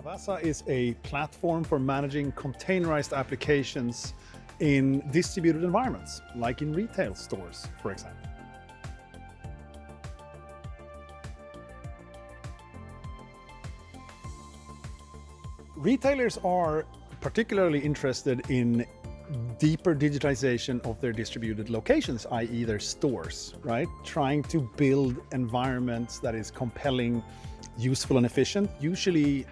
Avassa is a platform for managing containerized applications in distributed environments, like in retail stores, for example. Retailers are particularly interested in deeper digitization of their distributed locations, i.e. their stores, right? Trying to build environments that is compelling, useful and efficient. Usually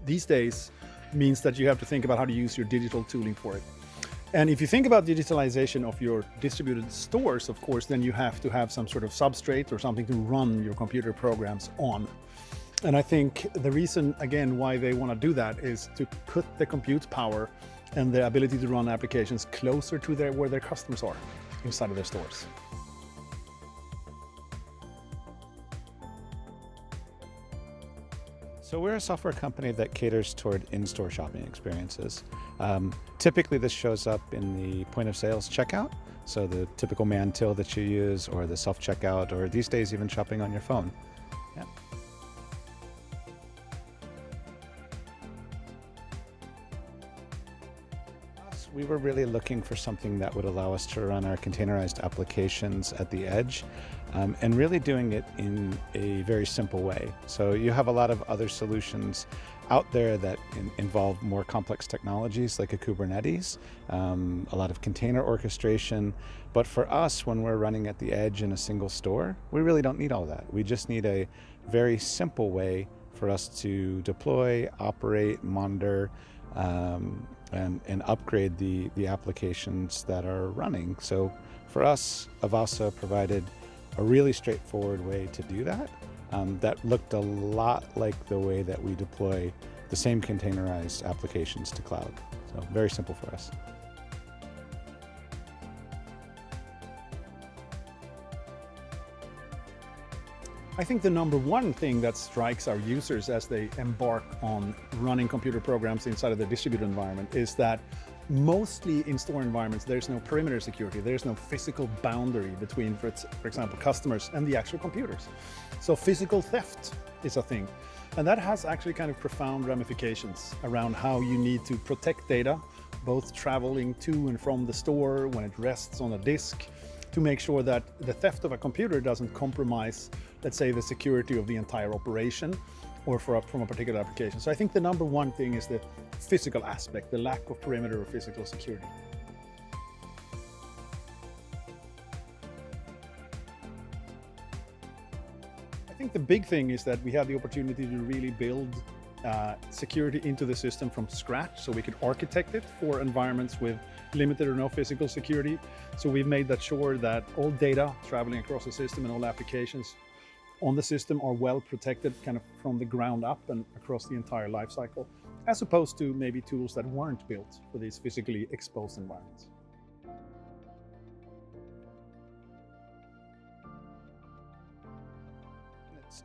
these days means that you have to think about how to use your digital tooling for it. And if you think about digitalization of your distributed stores, of course, then you have to have some sort of substrate or something to run your computer programs on. And I think the reason, again, why they want to do that is to put the compute power and the ability to run applications closer to where their customers are inside of their stores. So we're a software company that caters toward in-store shopping experiences. Typically this shows up in the point of sales checkout, so the typical man till that you use, or the self-checkout, or these days even shopping on your phone. Yeah. We were really looking for something that would allow us to run our containerized applications at the edge, and really doing it in a very simple way. So you have a lot of other solutions out there that involve more complex technologies like a Kubernetes, a lot of container orchestration. But for us, when we're running at the edge in a single store, we really don't need all that. We just need a very simple way for us to deploy, operate, monitor, and upgrade the applications that are running. So for us, Avassa provided a really straightforward way to do that, that looked a lot like the way that we deploy the same containerized applications to cloud. So very simple for us. I think the number one thing that strikes our users as they embark on running computer programs inside of the distributed environment is that mostly in store environments, there's no perimeter security. There's no physical boundary between, for example, customers and the actual computers. So physical theft is a thing. And that has actually kind of profound ramifications around how you need to protect data, both traveling to and from the store when it rests on a disk, to make sure that the theft of a computer doesn't compromise, let's say, the security of the entire operation or from a particular application. So I think the number one thing is the physical aspect, the lack of perimeter or physical security. I think the big thing is that we have the opportunity to really build security into the system from scratch, so we could architect it for environments with limited or no physical security. So we've made that sure that all data traveling across the system and all applications on the system are well protected kind of from the ground up and across the entire life cycle, as opposed to maybe tools that weren't built for these physically exposed environments.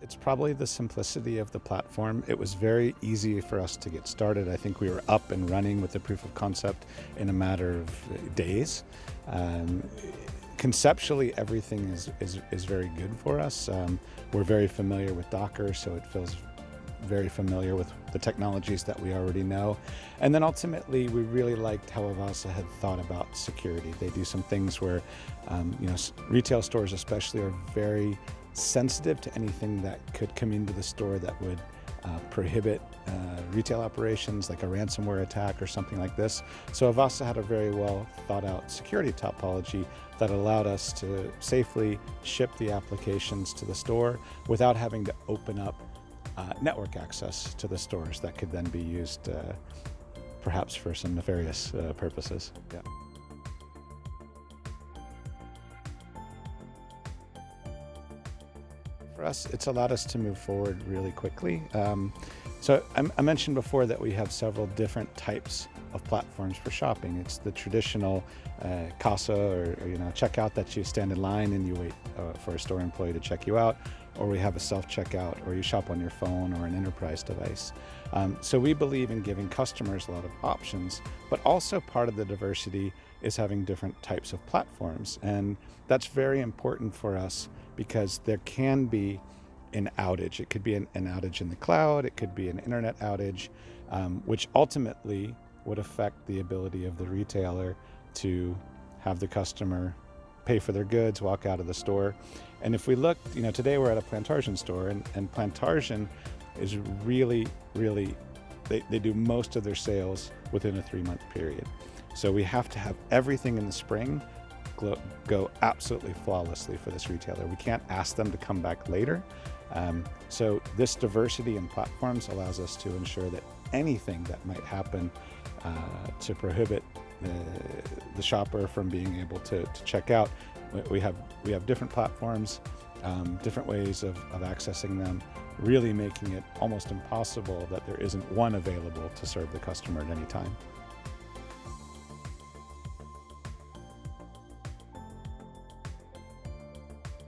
It's probably the simplicity of the platform. It was very easy for us to get started. I think we were up and running with the proof of concept in a matter of days. Conceptually, everything is very good for us. We're very familiar with Docker, so it feels very familiar with the technologies that we already know. And then ultimately, we really liked how Avassa had thought about security. They do some things where, retail stores especially are very sensitive to anything that could come into the store that would prohibit retail operations, like a ransomware attack or something like this. So Avassa had a very well thought out security topology that allowed us to safely ship the applications to the store without having to open up network access to the stores that could then be used perhaps for some nefarious purposes. Yeah. For us, it's allowed us to move forward really quickly. So I mentioned before that we have several different types of platforms for shopping. It's the traditional CASA or checkout that you stand in line and you wait for a store employee to check you out, or we have a self-checkout, or you shop on your phone or an enterprise device. So we believe in giving customers a lot of options, but also part of the diversity is having different types of platforms. And that's very important for us because there can be an outage. It could be an outage in the cloud, it could be an internet outage, which ultimately would affect the ability of the retailer to have the customer pay for their goods, walk out of the store. And if we look, today we're at a Plantagen store, and Plantagen is really, they do most of their sales within a 3-month period. So we have to have everything in the spring go absolutely flawlessly for this retailer. We can't ask them to come back later. So this diversity in platforms allows us to ensure that anything that might happen to prohibit the shopper from being able to check out, we have different platforms, different ways of accessing them, really making it almost impossible that there isn't one available to serve the customer at any time.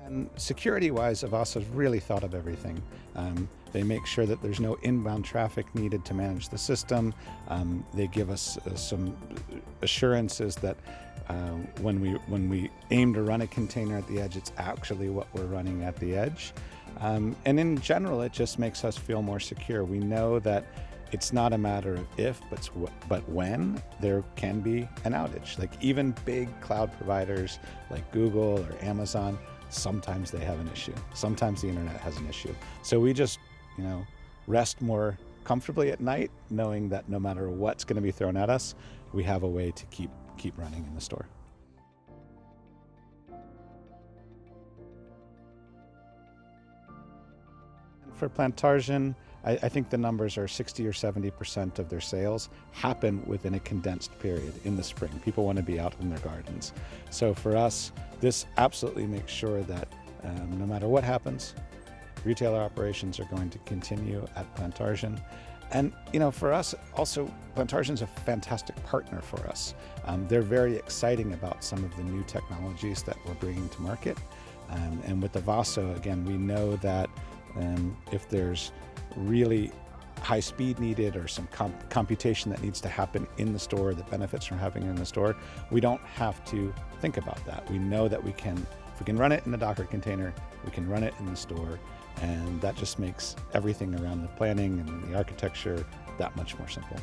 And security-wise, Avassa's really thought of everything. They make sure that there's no inbound traffic needed to manage the system. They give us some assurances that when we aim to run a container at the edge, it's actually what we're running at the edge. And in general, it just makes us feel more secure. We know that it's not a matter of if, but when there can be an outage. Like even big cloud providers like Google or Amazon, sometimes they have an issue. Sometimes the internet has an issue. So we just, rest more comfortably at night, knowing that no matter what's going to be thrown at us, we have a way to keep running in the store. And for Plantagen, I think the numbers are 60 or 70% of their sales happen within a condensed period in the spring. People want to be out in their gardens. So for us, this absolutely makes sure that no matter what happens, retailer operations are going to continue at Plantagen. And for us also, Plantagen is a fantastic partner for us. They're very exciting about some of the new technologies that we're bringing to market. And with Avassa, again, we know that if there's really high speed needed or some computation that needs to happen in the store that benefits from having it in the store, we don't have to think about that. We know that if we can run it in a Docker container, we can run it in the store, and that just makes everything around the planning and the architecture that much more simple.